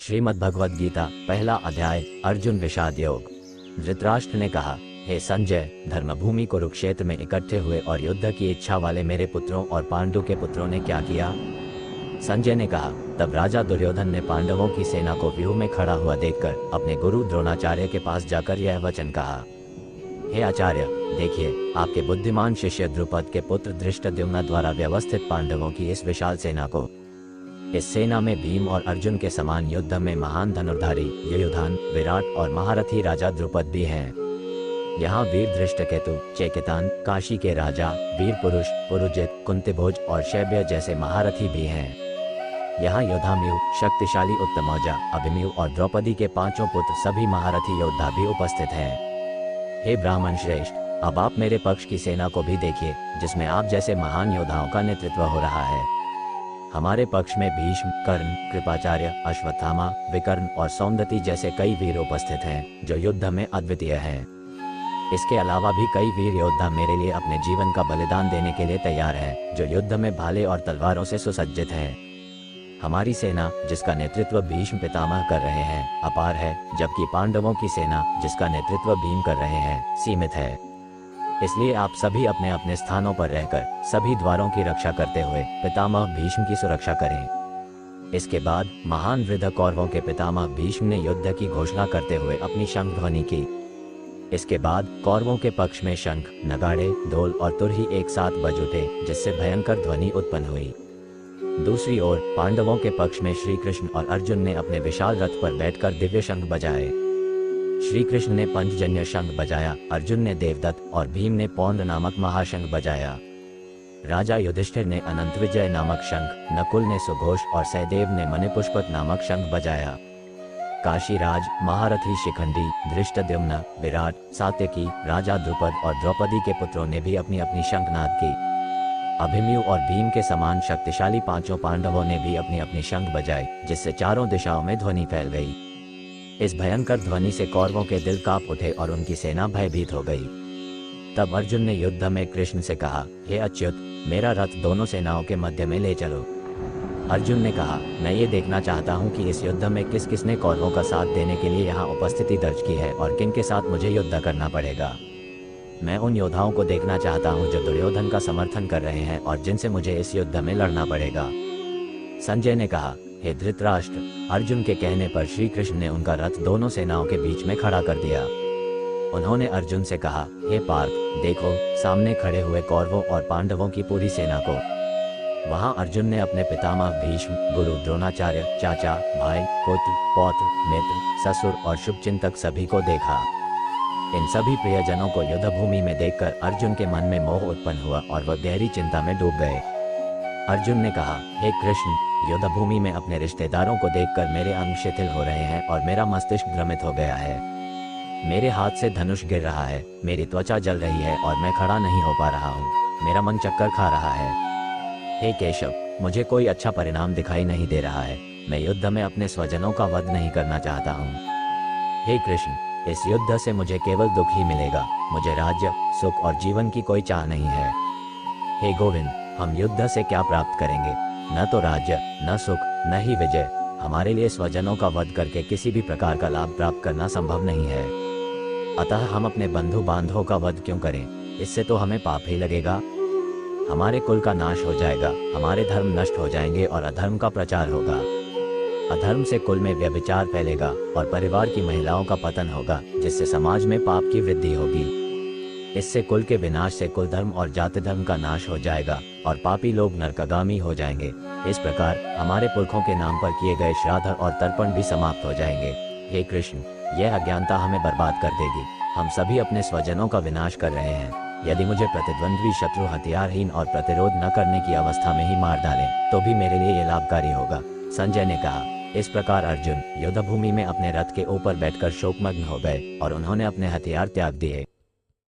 श्रीमद् भगवद गीता पहला अध्याय अर्जुन विषाद योग। धृतराष्ट्र ने कहा, हे संजय, धर्मभूमि कुरुक्षेत्र में इकट्ठे हुए और युद्ध की इच्छा वाले मेरे पुत्रों और पांडु के पुत्रों ने क्या किया? संजय ने कहा, तब राजा दुर्योधन ने पांडवों की सेना को व्यूह में खड़ा हुआ देखकर अपने गुरु द्रोणाचार्य के पास जाकर यह वचन कहा, हे आचार्य, देखिए, आपके बुद्धिमान शिष्य द्रुपद के पुत्र धृष्टद्युम्न द्वारा व्यवस्थित पांडवों की इस विशाल सेना को। इस सेना में भीम और अर्जुन के समान युद्ध में महान धनुर्धारी युयुधान, विराट और महारथी राजा द्रुपद भी हैं। यहाँ वीर धृष्टकेतु, चेकितान, काशी के राजा, वीर पुरुष, पुरुजित, कुंतीभोज और शैब्य जैसे महारथी भी हैं। यहाँ योद्धामयु, शक्तिशाली उत्तमौजा, अभिमन्यु और द्रौपदी के पांचों पुत्र सभी महारथी योद्धा भी उपस्थित हैं। हे ब्राह्मण श्रेष्ठ, अब आप मेरे पक्ष की सेना को भी देखिए, जिसमें आप जैसे महान योद्धाओं का नेतृत्व हो रहा है। हमारे पक्ष में भीष्म, कर्ण, कृपाचार्य, अश्वत्थामा, विकर्ण और सौंदती जैसे कई वीर उपस्थित हैं, जो युद्ध में अद्वितीय हैं। इसके अलावा भी कई वीर योद्धा मेरे लिए अपने जीवन का बलिदान देने के लिए तैयार हैं, जो युद्ध में भाले और तलवारों से सुसज्जित हैं। हमारी सेना, जिसका नेतृत्व भीष्म पितामह कर रहे हैं, अपार है, जबकि पांडवों की सेना, जिसका नेतृत्व भीम कर रहे हैं, सीमित है। इसलिए आप सभी अपने अपने स्थानों पर रहकर सभी द्वारों की रक्षा करते हुए पितामह भीष्म की सुरक्षा करें। इसके बाद महान वृद्ध कौरवों के पितामह भीष्म ने युद्ध की घोषणा करते हुए अपनी शंख ध्वनि की। इसके बाद कौरवों के पक्ष में शंख, नगाड़े, ढोल और तुरही एक साथ बज उठे, जिससे भयंकर ध्वनि उत्पन्न हुई। दूसरी ओर पांडवों के पक्ष में श्री कृष्ण और अर्जुन ने अपने विशाल रथ पर बैठकर दिव्य शंख बजाए। श्री कृष्ण ने पंचजन्य शंख बजाया, अर्जुन ने देवदत्त और भीम ने पौंड नामक महाशंख बजाया। राजा युधिष्ठिर ने अनंत विजय नामक शंख, नकुल ने सुघोष और सहदेव ने मणिपुष्पक नामक शंख बजाया। काशीराज, महारथी शिखंडी, धृष्टद्युम्न, विराट, सात्यकी, राजा द्रुपद और द्रौपदी के पुत्रों ने भी अपनी अपनी शंखनाद की। अभिमन्यु और भीम के समान शक्तिशाली पांचों पांडवों ने भी अपनी अपनी शंख बजाई, जिससे चारों दिशाओं में ध्वनि फैल गई। इस भयंकर ध्वनि से कौरवों के दिल कांप उठे और उनकी सेना भयभीत हो गई। तब अर्जुन ने युद्ध में कृष्ण से कहा, हे अच्युत, मेरा रथ दोनों सेनाओं के मध्य में ले चलो। अर्जुन ने कहा, मैं ये देखना चाहता हूँ कि इस युद्ध में किस किसने कौरवों का साथ देने के लिए यहाँ उपस्थिति दर्ज की है और किन के साथ मुझे युद्ध करना पड़ेगा। मैं उन योद्धाओं को देखना चाहता हूँ जो दुर्योधन का समर्थन कर रहे हैं और जिनसे मुझे इस युद्ध में लड़ना पड़ेगा। संजय ने कहा, हे धृतराष्ट्र, अर्जुन के कहने पर श्री कृष्ण ने उनका रथ दोनों सेनाओं के बीच में खड़ा कर दिया। उन्होंने अर्जुन से कहा, हे पार्थ, देखो, सामने खड़े हुए कौरवों और पांडवों की पूरी सेना को। वहां अर्जुन ने अपने पितामह भीष्म, गुरु द्रोणाचार्य, चाचा, भाई, पुत्र, पौत्र, मित्र, ससुर और शुभचिंतक सभी को देखा। इन सभी प्रियजनों को युद्ध भूमि में देखकर अर्जुन के मन में मोह उत्पन्न हुआ और वह गहरी चिंता में डूब गए। अर्जुन ने कहा, हे कृष्ण, युद्ध भूमि में अपने रिश्तेदारों को देखकर मेरे अंग शिथिल हो रहे हैं और मेरा मस्तिष्क भ्रमित हो गया है। मेरे हाथ से धनुष गिर रहा है, मेरी त्वचा जल रही है और मैं खड़ा नहीं हो पा रहा हूँ। मेरा मन चक्कर खा रहा है। हे केशव, मुझे कोई अच्छा परिणाम दिखाई नहीं दे रहा है। मैं युद्ध में अपने स्वजनों का वध नहीं करना चाहता हूँ। हे कृष्ण, इस युद्ध से मुझे केवल दुख ही मिलेगा। मुझे राज्य, सुख और जीवन की कोई चाह नहीं है। हे गोविंद, हम युद्ध से क्या प्राप्त करेंगे? न तो राज्य, न सुख, न ही विजय। हमारे लिए स्वजनों का वध करके किसी भी प्रकार का लाभ प्राप्त करना संभव नहीं है। अतः हम अपने बंधु बांधवों का वध क्यों करें? इससे तो हमें पाप ही लगेगा। हमारे कुल का नाश हो जाएगा, हमारे धर्म नष्ट हो जाएंगे और अधर्म का प्रचार होगा। अधर्म से कुल में व्यभिचार फैलेगा और परिवार की महिलाओं का पतन होगा, जिससे समाज में पाप की वृद्धि होगी। इससे कुल के विनाश से कुल धर्म और जाति धर्म का नाश हो जाएगा और पापी लोग नरकागामी हो जाएंगे। इस प्रकार हमारे पुरखों के नाम पर किए गए श्राद्ध और तर्पण भी समाप्त हो जाएंगे। हे कृष्ण, यह अज्ञानता हमें बर्बाद कर देगी। हम सभी अपने स्वजनों का विनाश कर रहे हैं। यदि मुझे प्रतिद्वंद्वी शत्रु हथियारहीन और प्रतिरोध न करने की अवस्था में ही मार डालें, तो भी मेरे लिए यह लाभकारी होगा। संजय ने कहा। इस प्रकार अर्जुन युद्ध भूमि में अपने रथ के ऊपर बैठकर शोकमग्न हो गए और उन्होंने अपने हथियार त्याग दिए।